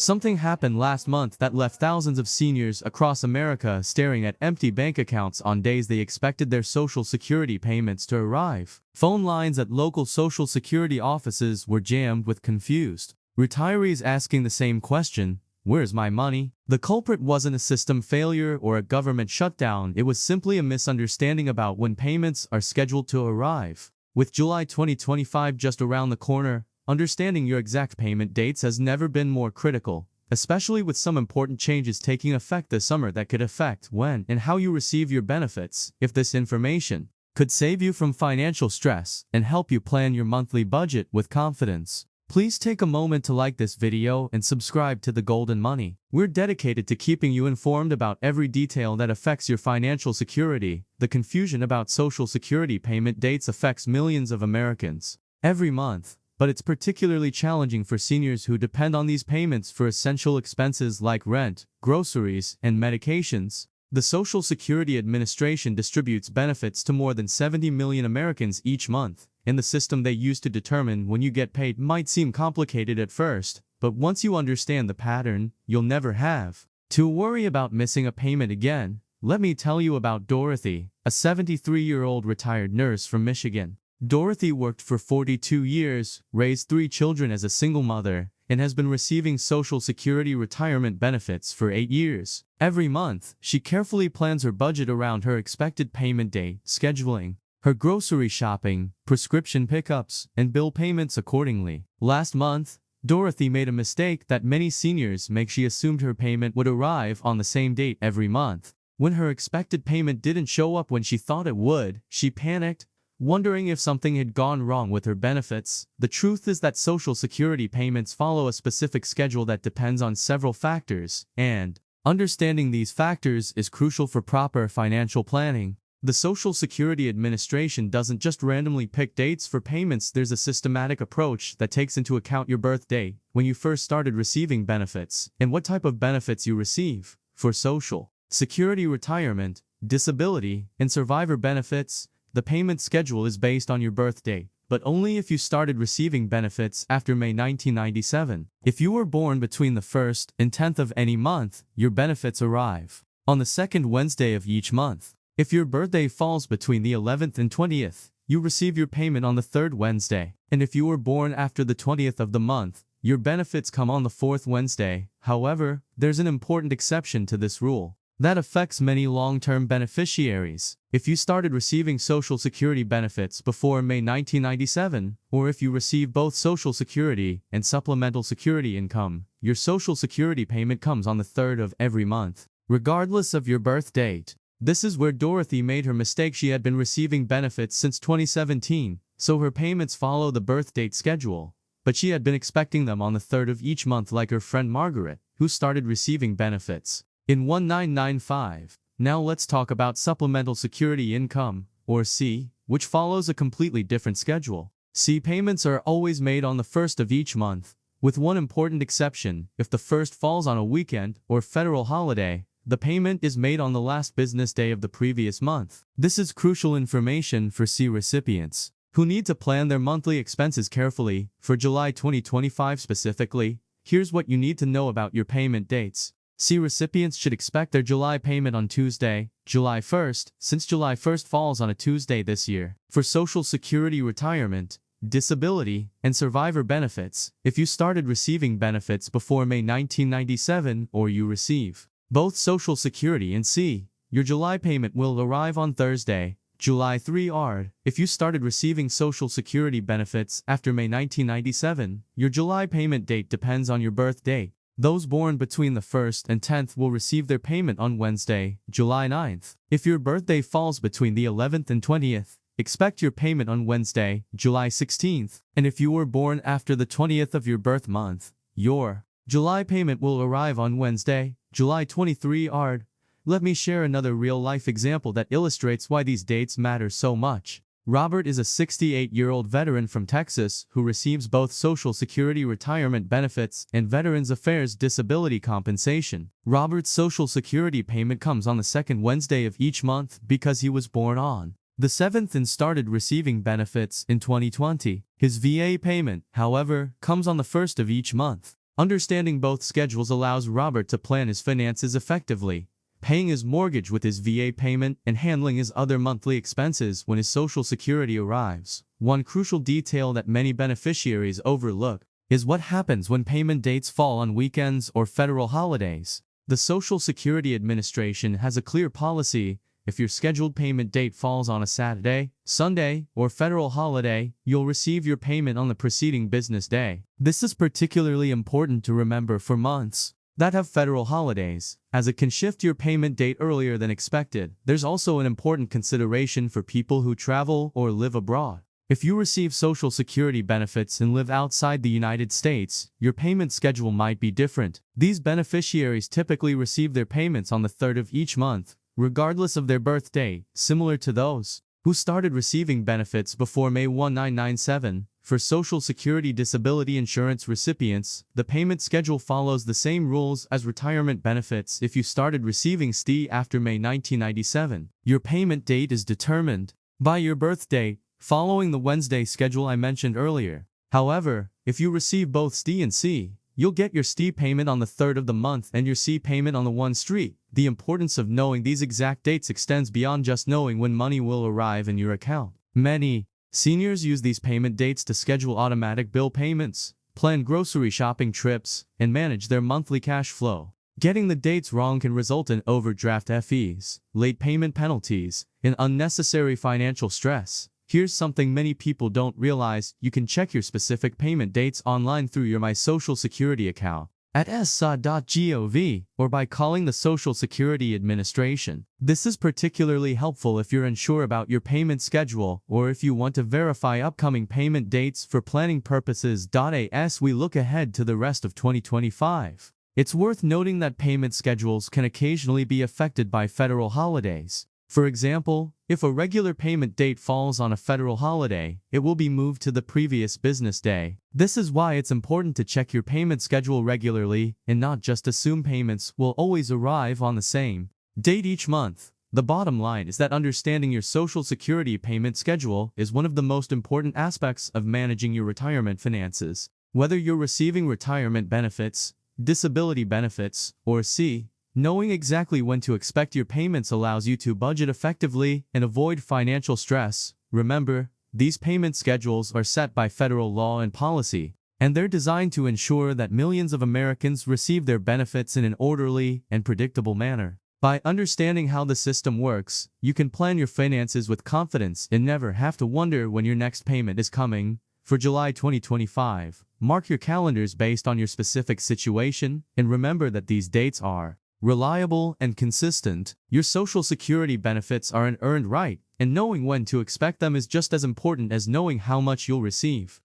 Something happened last month that left thousands of seniors across America staring at empty bank accounts on days they expected their Social Security payments to arrive. Phone lines at local Social Security offices were jammed with confused retirees asking the same question: "Where's my money?" The culprit wasn't a system failure or a government shutdown, it was simply a misunderstanding about when payments are scheduled to arrive. With July 2025 just around the corner, understanding your exact payment dates has never been more critical, especially with some important changes taking effect this summer that could affect when and how you receive your benefits. If this information could save you from financial stress and help you plan your monthly budget with confidence, please take a moment to like this video and subscribe to The Golden Money. We're dedicated to keeping you informed about every detail that affects your financial security. The confusion about Social Security payment dates affects millions of Americans every month, but it's particularly challenging for seniors who depend on these payments for essential expenses like rent, groceries, and medications. The Social Security Administration distributes benefits to more than 70 million Americans each month, and the system they use to determine when you get paid might seem complicated at first, but once you understand the pattern, you'll never have to worry about missing a payment again. Let me tell you about Dorothy, a 73-year-old retired nurse from Michigan. Dorothy worked for 42 years, raised 3 children as a single mother, and has been receiving Social Security retirement benefits for 8 years. Every month, she carefully plans her budget around her expected payment date, scheduling her grocery shopping, prescription pickups, and bill payments accordingly. Last month, Dorothy made a mistake that many seniors make. She assumed her payment would arrive on the same date every month. When her expected payment didn't show up when she thought it would, she panicked, wondering if something had gone wrong with her benefits. The truth is that Social Security payments follow a specific schedule that depends on several factors, and understanding these factors is crucial for proper financial planning. The Social Security Administration doesn't just randomly pick dates for payments. There's a systematic approach that takes into account your birth date, when you first started receiving benefits, and what type of benefits you receive. For Social Security retirement, disability, and survivor benefits, the payment schedule is based on your birth date, but only if you started receiving benefits after May 1997. If you were born between the 1st and 10th of any month, your benefits arrive on the 2nd Wednesday of each month. If your birthday falls between the 11th and 20th, you receive your payment on the 3rd Wednesday. And if you were born after the 20th of the month, your benefits come on the 4th Wednesday. However, there's an important exception to this rule that affects many long-term beneficiaries. If you started receiving Social Security benefits before May 1997, or if you receive both Social Security and Supplemental Security Income, your Social Security payment comes on the 3rd of every month, regardless of your birth date. This is where Dorothy made her mistake. She had been receiving benefits since 2017, so her payments follow the birth date schedule, but she had been expecting them on the 3rd of each month like her friend Margaret, who started receiving benefits in 1995. Now let's talk about Supplemental Security Income, or SSI, which follows a completely different schedule. SSI payments are always made on the 1st of each month, with one important exception: if the 1st falls on a weekend or federal holiday, the payment is made on the last business day of the previous month. This is crucial information for SSI recipients who need to plan their monthly expenses carefully. For July 2025 specifically, here's what you need to know about your payment dates. SSI recipients should expect their July payment on Tuesday, July 1st, since July 1st falls on a Tuesday this year. For Social Security retirement, disability, and survivor benefits, if you started receiving benefits before May 1997 or you receive both Social Security and SSI, your July payment will arrive on Thursday, July 3rd. If you started receiving Social Security benefits after May 1997, your July payment date depends on your birth date. Those born between the 1st and 10th will receive their payment on Wednesday, July 9th. If your birthday falls between the 11th and 20th, expect your payment on Wednesday, July 16th. And if you were born after the 20th of your birth month, your July payment will arrive on Wednesday, July 23rd. Let me share another real-life example that illustrates why these dates matter so much. Robert is a 68-year-old veteran from Texas who receives both Social Security retirement benefits and Veterans Affairs disability compensation. Robert's Social Security payment comes on the 2nd Wednesday of each month because he was born on the 7th and started receiving benefits in 2020. His VA payment, however, comes on the 1st of each month. Understanding both schedules allows Robert to plan his finances effectively, paying his mortgage with his VA payment and handling his other monthly expenses when his Social Security arrives. One crucial detail that many beneficiaries overlook is what happens when payment dates fall on weekends or federal holidays. The Social Security Administration has a clear policy. If your scheduled payment date falls on a Saturday, Sunday, or federal holiday, you'll receive your payment on the preceding business day. This is particularly important to remember for months that have federal holidays, as it can shift your payment date earlier than expected. There's also an important consideration for people who travel or live abroad. If you receive Social Security benefits and live outside the United States, your payment schedule might be different. These beneficiaries typically receive their payments on the 3rd of each month, regardless of their birth date, similar to those who started receiving benefits before May 1997. For Social Security disability insurance recipients, the payment schedule follows the same rules as retirement benefits if you started receiving SSDI after May 1997. Your payment date is determined by your birth date, following the Wednesday schedule I mentioned earlier. However, if you receive both SSDI and SSI, you'll get your SSDI payment on the 3rd of the month and your SSI payment on the 1 street. The importance of knowing these exact dates extends beyond just knowing when money will arrive in your account. Many seniors use these payment dates to schedule automatic bill payments, plan grocery shopping trips, and manage their monthly cash flow. Getting the dates wrong can result in overdraft fees, late payment penalties, and unnecessary financial stress. Here's something many people don't realize: you can check your specific payment dates online through your My Social Security account at SSA.gov or by calling the Social Security Administration. This is particularly helpful if you're unsure about your payment schedule or if you want to verify upcoming payment dates for planning purposes. As we look ahead to the rest of 2025, it's worth noting that payment schedules can occasionally be affected by federal holidays. For example, if a regular payment date falls on a federal holiday, it will be moved to the previous business day. This is why it's important to check your payment schedule regularly and not just assume payments will always arrive on the same date each month. The bottom line is that understanding your Social Security payment schedule is one of the most important aspects of managing your retirement finances. Whether you're receiving retirement benefits, disability benefits, or SSI, knowing exactly when to expect your payments allows you to budget effectively and avoid financial stress. Remember, these payment schedules are set by federal law and policy, and they're designed to ensure that millions of Americans receive their benefits in an orderly and predictable manner. By understanding how the system works, you can plan your finances with confidence and never have to wonder when your next payment is coming. For July 2025, mark your calendars based on your specific situation, and remember that these dates are reliable and consistent. Your Social Security benefits are an earned right, and knowing when to expect them is just as important as knowing how much you'll receive.